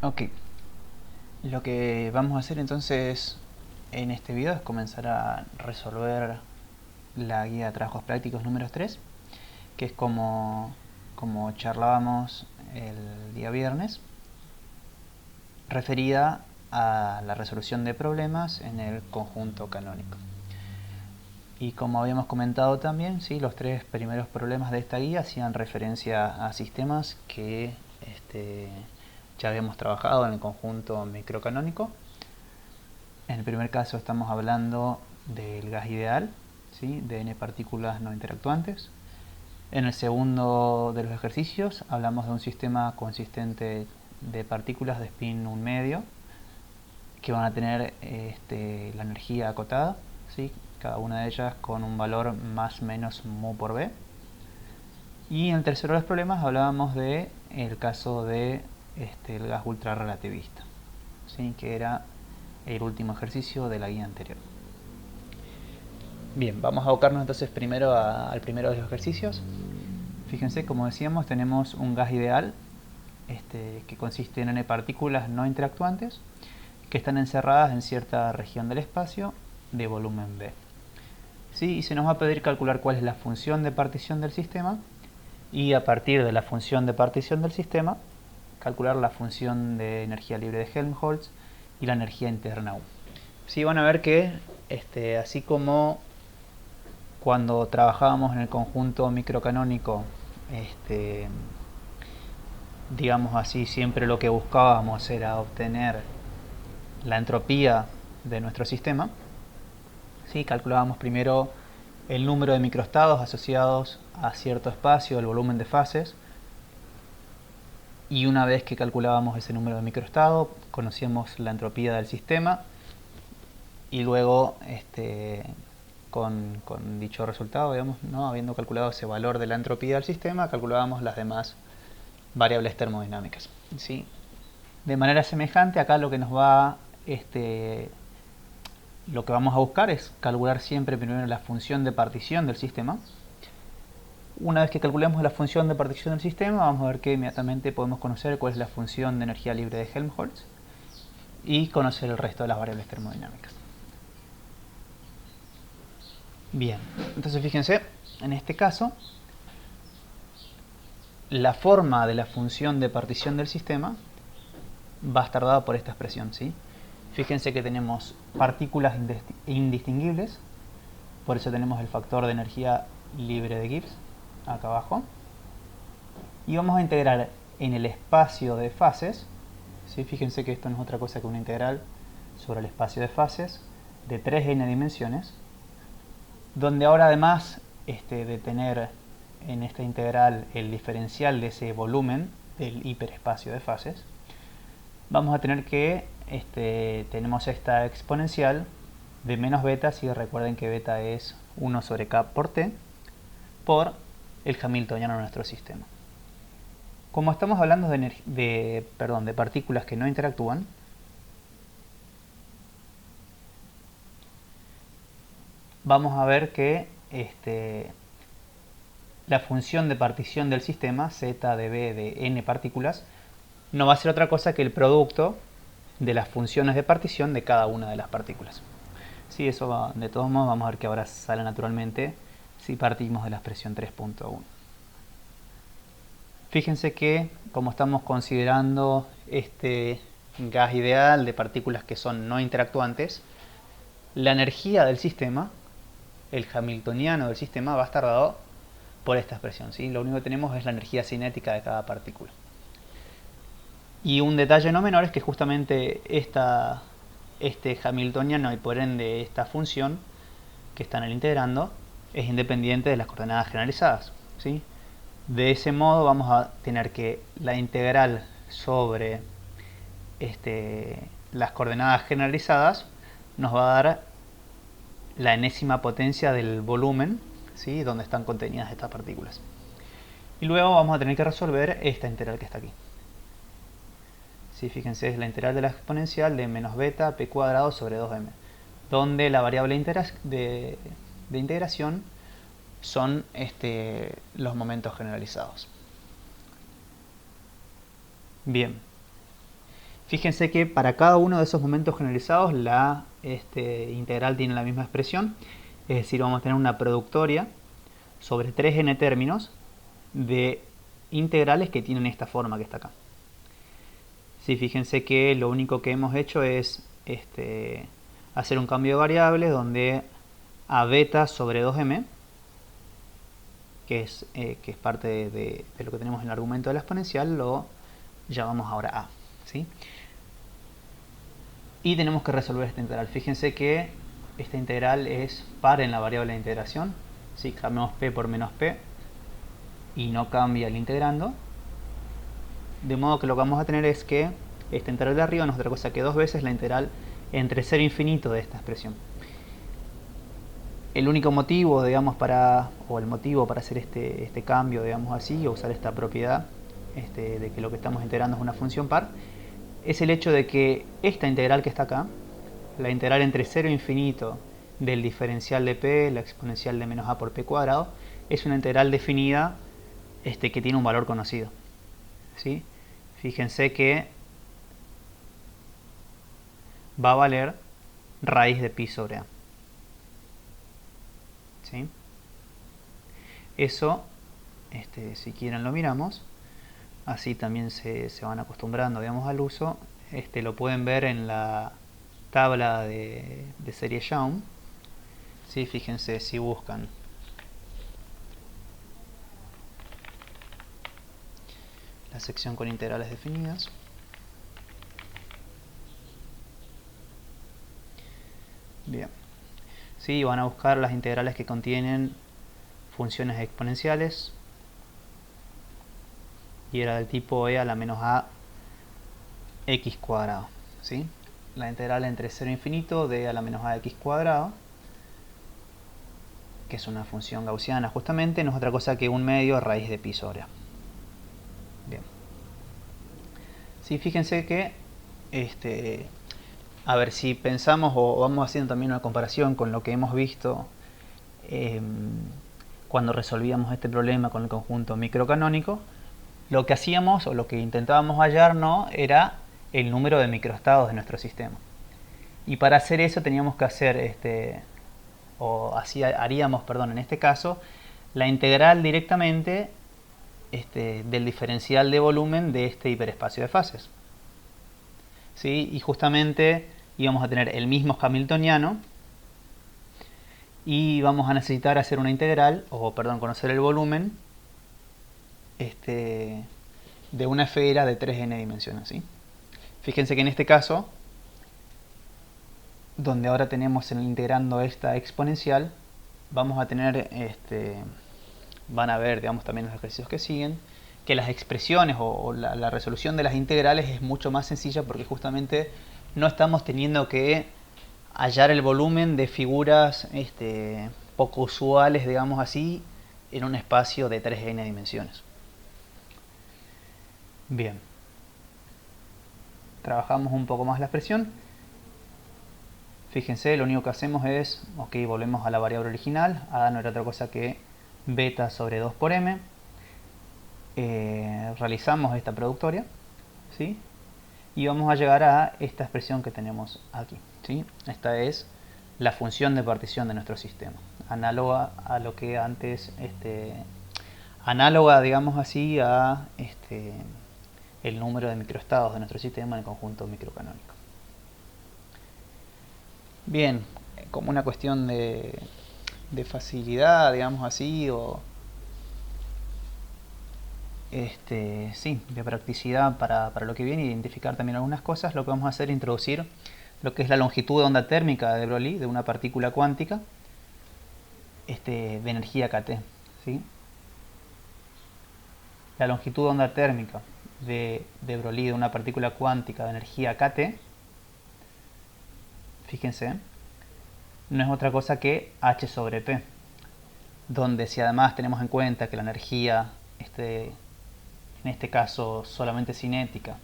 Ok, lo que vamos a hacer entonces en este video es comenzar a resolver la guía de trabajos prácticos número 3, que es como charlábamos el día viernes, referida a la resolución de problemas en el conjunto canónico. Y como habíamos comentado también, ¿sí? Los tres primeros problemas de esta guía hacían referencia a sistemas que ya habíamos trabajado en el conjunto microcanónico. En el primer caso estamos hablando del gas ideal, ¿sí? De n partículas no interactuantes. En el segundo de los ejercicios hablamos de un sistema consistente de partículas de spin 1 medio que van a tener la energía acotada, ¿sí? Cada una de ellas con un valor más o menos mu por b. Y en el tercero de los problemas hablábamos de el caso de el gas ultrarrelativista, ¿sí? Que era el último ejercicio de la guía anterior. Bien, vamos a abocarnos entonces primero al primero de los ejercicios. Fíjense, como decíamos, tenemos un gas ideal que consiste en n partículas no interactuantes que están encerradas en cierta región del espacio de volumen B. ¿Sí? Y se nos va a pedir calcular cuál es la función de partición del sistema y a partir de la función de partición del sistema calcular la función de energía libre de Helmholtz y la energía interna U. Sí, van a ver que así como cuando trabajábamos en el conjunto microcanónico, digamos así, siempre lo que buscábamos era obtener la entropía de nuestro sistema. ¿Sí? Calculábamos primero el número de microestados asociados a cierto espacio, el volumen de fases, y una vez que calculábamos ese número de microestados, conocíamos la entropía del sistema y luego con dicho resultado, digamos, ¿no? Habiendo calculado ese valor de la entropía del sistema, calculábamos las demás variables termodinámicas, ¿sí? De manera semejante, acá lo que nos va lo que vamos a buscar es calcular siempre primero la función de partición del sistema. Una vez que calculemos la función de partición del sistema, vamos a ver que inmediatamente podemos conocer cuál es la función de energía libre de Helmholtz y conocer el resto de las variables termodinámicas. Bien, entonces fíjense, en este caso, la forma de la función de partición del sistema va a estar dada por esta expresión, ¿sí? Fíjense que tenemos partículas indistinguibles, por eso tenemos el factor de energía libre de Gibbs acá abajo. Y vamos a integrar en el espacio de fases, ¿sí? Fíjense que esto no es otra cosa que una integral sobre el espacio de fases de 3n dimensiones, donde ahora además de tener en esta integral el diferencial de ese volumen del hiperespacio de fases, vamos a tener que tenemos esta exponencial de menos beta, si recuerden que beta es 1 sobre k por t, por el hamiltoniano de nuestro sistema. Como estamos hablando de partículas que no interactúan, vamos a ver que la función de partición del sistema, z de b de n partículas, no va a ser otra cosa que el producto de las funciones de partición de cada una de las partículas. Sí, eso va, de todos modos vamos a ver que ahora sale naturalmente si partimos de la expresión 3.1. Fíjense que como estamos considerando este gas ideal de partículas que son no interactuantes, la energía del sistema, el hamiltoniano del sistema, va a estar dado por esta expresión, ¿sí? Lo único que tenemos es la energía cinética de cada partícula. Y un detalle no menor es que justamente este hamiltoniano y por ende esta función que están en el integrando es independiente de las coordenadas generalizadas, ¿sí? De ese modo vamos a tener que la integral sobre las coordenadas generalizadas nos va a dar la enésima potencia del volumen, ¿sí? Donde están contenidas estas partículas. Y luego vamos a tener que resolver esta integral que está aquí. Sí, fíjense, es la integral de la exponencial de menos beta p cuadrado sobre 2m, donde la variable de integración son los momentos generalizados. Bien, Fíjense que para cada uno de esos momentos generalizados la integral tiene la misma expresión, es decir, vamos a tener una productoria sobre 3n términos de integrales que tienen esta forma que está acá. Sí, fíjense que lo único que hemos hecho es hacer un cambio de variable donde a beta sobre 2m, que es parte de lo que tenemos en el argumento de la exponencial, lo llamamos ahora a, ¿sí? Y tenemos que resolver esta integral. Fíjense que esta integral es par en la variable de integración, ¿sí? Cambiamos p por menos p y no cambia el integrando, de modo que lo que vamos a tener es que esta integral de arriba no es otra cosa que 2 veces la integral entre 0 e infinito de esta expresión. El único motivo, digamos, o el motivo para hacer este cambio, digamos así, o usar esta propiedad de que lo que estamos integrando es una función par, es el hecho de que esta integral que está acá, la integral entre 0 e infinito del diferencial de p, la exponencial de menos a por p cuadrado, es una integral definida que tiene un valor conocido, ¿sí? Fíjense que va a valer raíz de pi sobre a, ¿sí? Eso, si quieren lo miramos, así también se van acostumbrando, digamos, al uso. Lo pueden ver en la tabla de serie Young, ¿sí? Fíjense, si buscan la sección con integrales definidas, bien, sí, van a buscar las integrales que contienen funciones exponenciales y era del tipo e a la menos a x cuadrado, ¿sí? La integral entre 0 e infinito de a la menos a x cuadrado, que es una función gaussiana justamente, no es otra cosa que un medio raíz de pi sobre a. Bien. Sí, fíjense que a ver, si pensamos o vamos haciendo también una comparación con lo que hemos visto cuando resolvíamos este problema con el conjunto microcanónico, lo que hacíamos o lo que intentábamos hallar, ¿no?, era el número de microestados de nuestro sistema. Y para hacer eso teníamos que hacer, haríamos, perdón, en este caso, la integral directamente del diferencial de volumen de este hiperespacio de fases, ¿sí? Y justamente íbamos a tener el mismo hamiltoniano y vamos a necesitar hacer una integral, o perdón, conocer el volumen de una esfera de 3n dimensiones, ¿sí? Fíjense que en este caso, donde ahora tenemos integrando esta exponencial, vamos a tener, van a ver, digamos, también los ejercicios que siguen, que las expresiones o la resolución de las integrales es mucho más sencilla porque justamente no estamos teniendo que hallar el volumen de figuras poco usuales, digamos así, en un espacio de 3n dimensiones. Bien, trabajamos un poco más la expresión. Fíjense, lo único que hacemos es, ok, volvemos a la variable original, a no era otra cosa que beta sobre 2 por m. Realizamos esta productoria, ¿sí? Y vamos a llegar a esta expresión que tenemos aquí, ¿sí? Esta es la función de partición de nuestro sistema, análoga a lo que antes, análoga, digamos así, a el número de microestados de nuestro sistema en el conjunto microcanónico. Bien, como una cuestión de facilidad, digamos así, o sí, de practicidad para lo que viene, identificar también algunas cosas, lo que vamos a hacer es introducir lo que es la longitud de onda térmica de Broglie de una partícula cuántica de energía kT, ¿sí? La longitud de onda térmica de Broglie de una partícula cuántica de energía kT, fíjense, no es otra cosa que h sobre p, donde si además tenemos en cuenta que la energía, en este caso solamente cinética,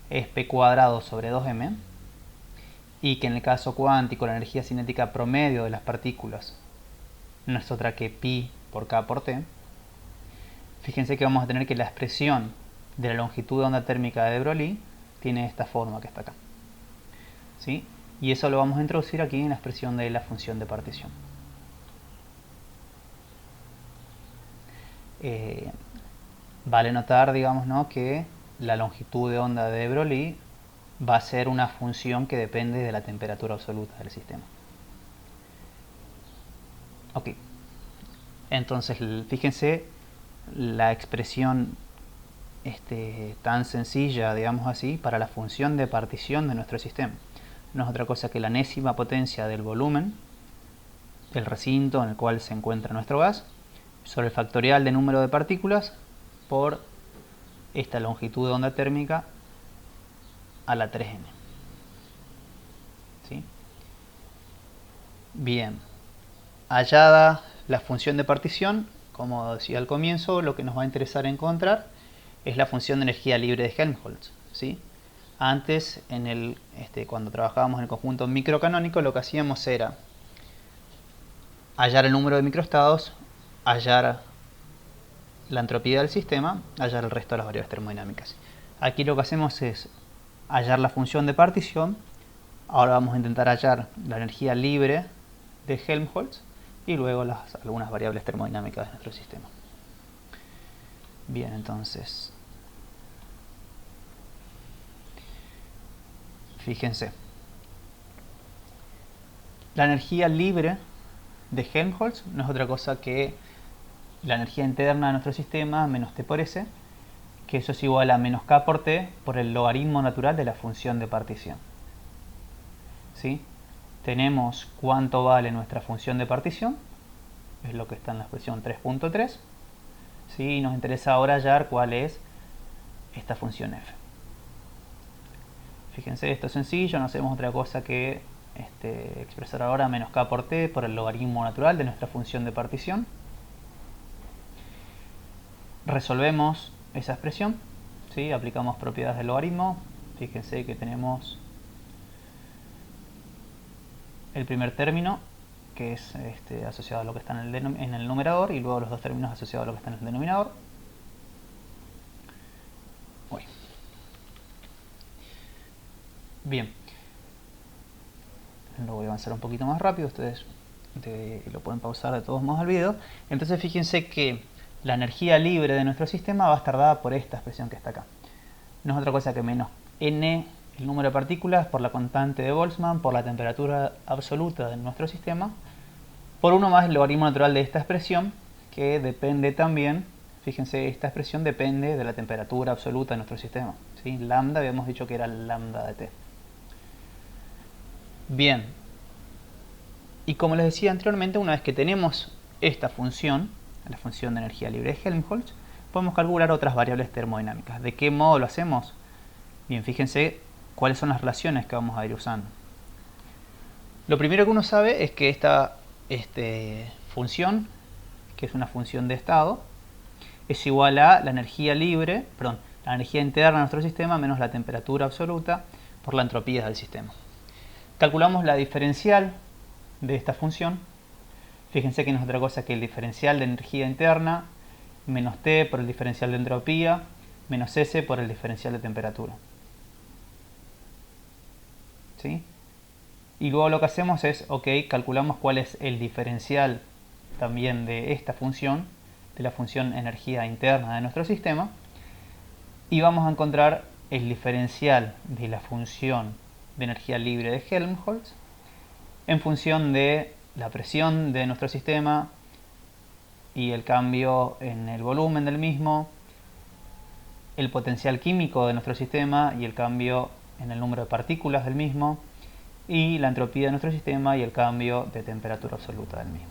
es p cuadrado sobre 2m, y que en el caso cuántico la energía cinética promedio de las partículas no es otra que pi por k por t, fíjense que vamos a tener que la expresión de la longitud de onda térmica de Broglie tiene esta forma que está acá, ¿sí? Y eso lo vamos a introducir aquí en la expresión de la función de partición. Vale notar, digamos, ¿no?, que la longitud de onda de de Broglie va a ser una función que depende de la temperatura absoluta del sistema. Ok, entonces fíjense la expresión tan sencilla, digamos así, para la función de partición de nuestro sistema. No es otra cosa que la enésima potencia del volumen del recinto en el cual se encuentra nuestro gas sobre el factorial de número de partículas por esta longitud de onda térmica a la 3n. ¿Sí? Bien, hallada la función de partición, como decía al comienzo, lo que nos va a interesar encontrar es la función de energía libre de Helmholtz, ¿sí? Antes, cuando trabajábamos en el conjunto microcanónico, lo que hacíamos era hallar el número de microestados, hallar la entropía del sistema, hallar el resto de las variables termodinámicas. Aquí lo que hacemos es hallar la función de partición. Ahora vamos a intentar hallar la energía libre de Helmholtz y luego algunas variables termodinámicas de nuestro sistema. Bien, entonces, fíjense, la energía libre de Helmholtz no es otra cosa que la energía interna de nuestro sistema menos T por S, que eso es igual a menos K por T por el logaritmo natural de la función de partición. ¿Sí? Tenemos cuánto vale nuestra función de partición, es lo que está en la expresión 3.3. ¿Sí? Nos interesa ahora hallar cuál es esta función f. Fíjense, esto es sencillo, no hacemos otra cosa que expresar ahora menos K por T por el logaritmo natural de nuestra función de partición. Resolvemos esa expresión, ¿sí? Aplicamos propiedades del logaritmo. Fíjense que tenemos el primer término, que es asociado a lo que está en el numerador, y luego los dos términos asociados a lo que está en el denominador. Uy. Bien, lo voy a avanzar un poquito más rápido, ustedes lo pueden pausar de todos modos al video. Entonces fíjense que la energía libre de nuestro sistema va a estar dada por esta expresión que está acá. No es otra cosa que menos n, el número de partículas, por la constante de Boltzmann, por la temperatura absoluta de nuestro sistema, por 1 más el logaritmo natural de esta expresión, que depende también, fíjense, esta expresión depende de la temperatura absoluta de nuestro sistema, ¿sí? Lambda, habíamos dicho que era lambda de T. Bien, y como les decía anteriormente, una vez que tenemos esta función, la función de energía libre de Helmholtz, podemos calcular otras variables termodinámicas. ¿De qué modo lo hacemos? Bien, fíjense cuáles son las relaciones que vamos a ir usando. Lo primero que uno sabe es que esta función, que es una función de estado, es igual a la energía libre, perdón, la energía interna de nuestro sistema menos la temperatura absoluta por la entropía del sistema. Calculamos la diferencial de esta función. Fíjense que no es otra cosa que el diferencial de energía interna menos T por el diferencial de entropía menos S por el diferencial de temperatura. ¿Sí? Y luego lo que hacemos es, calculamos cuál es el diferencial también de esta función, de la función energía interna de nuestro sistema, y vamos a encontrar el diferencial de la función de energía libre de Helmholtz en función de la presión de nuestro sistema y el cambio en el volumen del mismo, el potencial químico de nuestro sistema y el cambio en el número de partículas del mismo, y la entropía de nuestro sistema y el cambio de temperatura absoluta del mismo.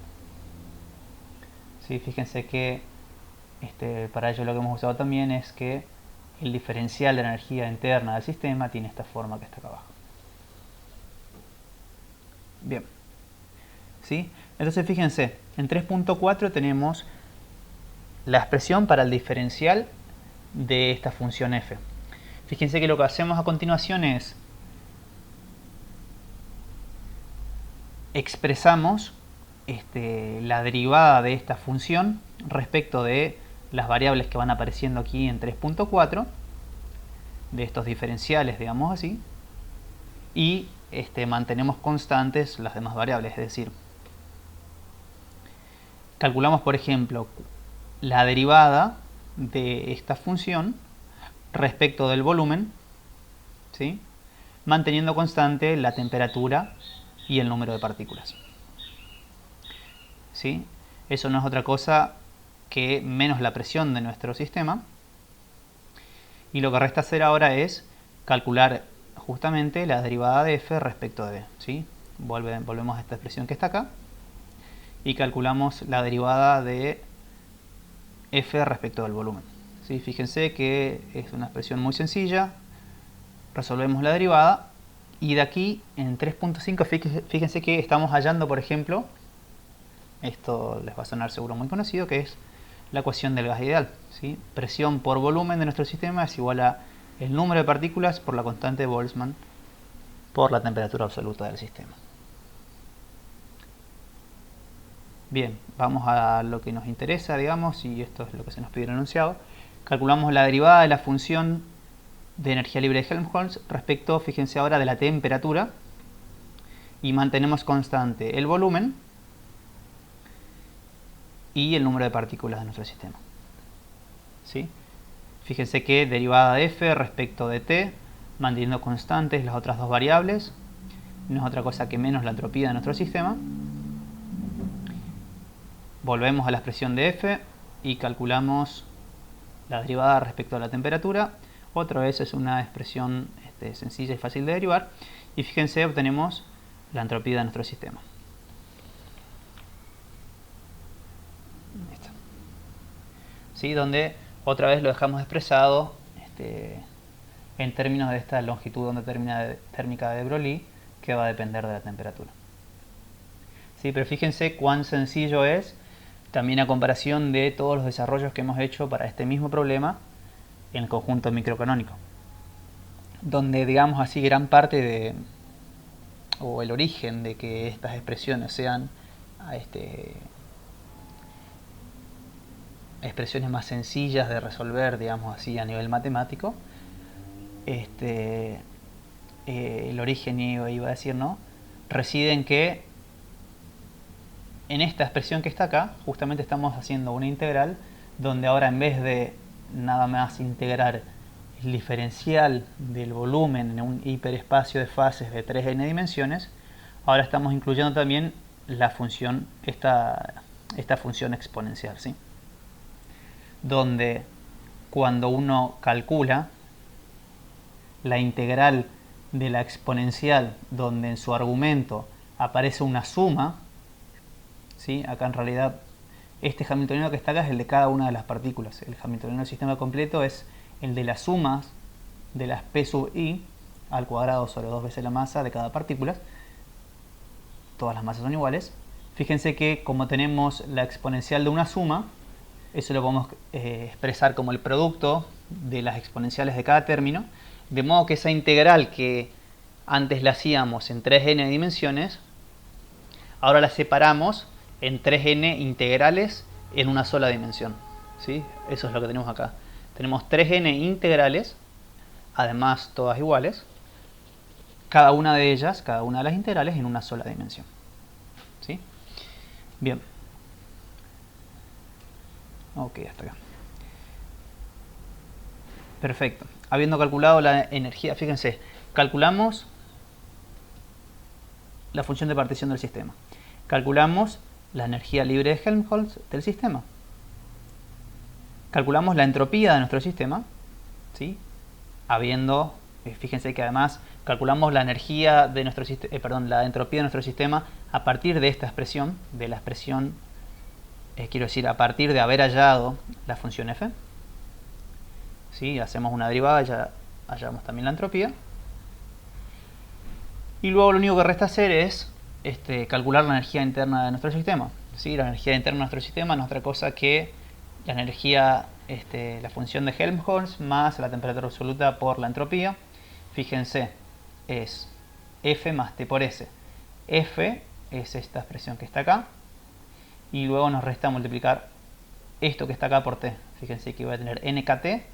¿Sí? Fíjense que para ello lo que hemos usado también es que el diferencial de la energía interna del sistema tiene esta forma que está acá abajo. Bien. ¿Sí? Entonces fíjense, en 3.4 tenemos la expresión para el diferencial de esta función f. Fíjense que lo que hacemos a continuación es expresamos la derivada de esta función respecto de las variables que van apareciendo aquí en 3.4 de estos diferenciales, digamos así, y mantenemos constantes las demás variables, es decir, calculamos, por ejemplo, la derivada de esta función respecto del volumen, ¿sí?, manteniendo constante la temperatura y el número de partículas. ¿Sí? Eso no es otra cosa que menos la presión de nuestro sistema. Y lo que resta hacer ahora es calcular justamente la derivada de f respecto de b. ¿Sí? Volvemos a esta expresión que está acá y calculamos la derivada de f respecto del volumen. ¿Sí? Fíjense que es una expresión muy sencilla. Resolvemos la derivada y de aquí en 3.5 fíjense que estamos hallando, por ejemplo, esto les va a sonar seguro muy conocido, que es la ecuación del gas ideal, ¿sí? Presión por volumen de nuestro sistema es igual a el número de partículas por la constante de Boltzmann por la temperatura absoluta del sistema. Bien, vamos a lo que nos interesa, digamos, y esto es lo que se nos pide en el enunciado. Calculamos la derivada de la función de energía libre de Helmholtz respecto, fíjense ahora, de la temperatura, y mantenemos constante el volumen y el número de partículas de nuestro sistema. ¿Sí? Fíjense que derivada de f respecto de t, manteniendo constantes las otras dos variables, no es otra cosa que menos la entropía de nuestro sistema. Volvemos a la expresión de f y calculamos la derivada respecto a la temperatura. Otra vez es una expresión sencilla y fácil de derivar. Y fíjense, obtenemos la entropía de nuestro sistema. ¿Sí? Donde otra vez lo dejamos expresado en términos de esta longitud de onda térmica de Broglie, que va a depender de la temperatura. ¿Sí? Pero fíjense cuán sencillo es, también a comparación de todos los desarrollos que hemos hecho para este mismo problema en el conjunto microcanónico, donde, digamos así, gran parte o el origen de que estas expresiones sean expresiones más sencillas de resolver, digamos así, a nivel matemático, el origen, iba a decir, ¿no?, reside en que en esta expresión que está acá, justamente estamos haciendo una integral donde ahora, en vez de nada más integrar el diferencial del volumen en un hiperespacio de fases de 3n dimensiones, ahora estamos incluyendo también la función, esta función exponencial, ¿sí?, donde cuando uno calcula la integral de la exponencial, donde en su argumento aparece una suma, ¿sí?, acá en realidad este hamiltoniano que está acá es el de cada una de las partículas. El hamiltoniano del sistema completo es el de las sumas de las p sub i al cuadrado sobre 2 veces la masa de cada partícula. Todas las masas son iguales. Fíjense que como tenemos la exponencial de una suma, eso lo podemos expresar como el producto de las exponenciales de cada término, de modo que esa integral que antes la hacíamos en 3n dimensiones, ahora la separamos en 3n integrales en una sola dimensión. ¿Sí? Eso es lo que tenemos acá. Tenemos 3n integrales, además todas iguales, cada una de ellas, cada una de las integrales en una sola dimensión. ¿Sí? Bien. Ok, hasta acá. Perfecto. Habiendo calculado la energía, fíjense, calculamos la función de partición del sistema. Calculamos la energía libre de Helmholtz del sistema. Calculamos la entropía de nuestro sistema, ¿sí?, habiendo, fíjense que además calculamos la energía de nuestro la entropía de nuestro sistema a partir de esta expresión, de la expresión, quiero decir, a partir de haber hallado la función f. ¿Sí? Hacemos una derivada, ya hallamos también la entropía. Y luego lo único que resta hacer es calcular la energía interna de nuestro sistema. ¿Sí? La energía interna de nuestro sistema no es otra cosa que la energía, la función de Helmholtz más la temperatura absoluta por la entropía. Fíjense, es F más T por S. F es esta expresión que está acá. Y luego nos resta multiplicar esto que está acá por T. Fíjense que voy a tener NKT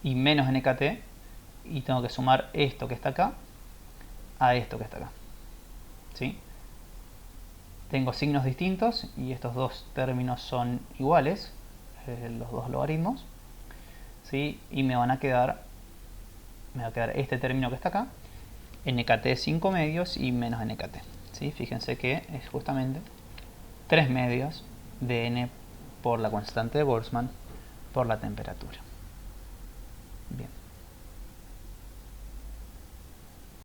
y menos NKT y tengo que sumar esto que está acá a esto que está acá, ¿sí? Tengo signos distintos y estos dos términos son iguales, los dos logaritmos, ¿sí? Y me va a quedar este término que está acá, nkt 5 medios y menos nkt, ¿sí? Fíjense que es justamente 3 medios de n por la constante de Boltzmann por la temperatura. Bien.